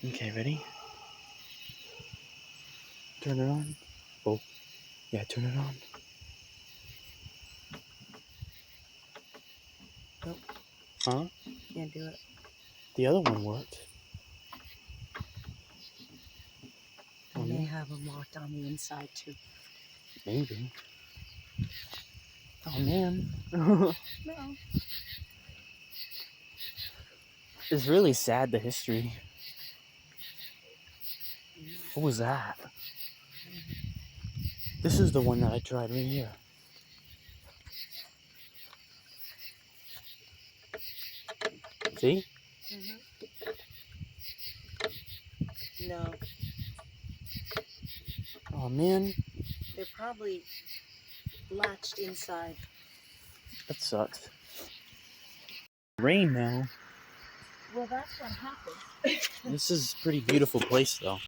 Okay, ready? Turn it on. Oh, yeah, turn it on. Nope. Huh? Can't do it. The other one worked. I may have them locked on the inside too. Maybe. Oh man. No. It's really sad, the history. What was that? This is the one that I tried right here. See? No. Oh man. They're probably latched inside. That sucks. Rain now. Well, that's what happened. This is a pretty beautiful place though.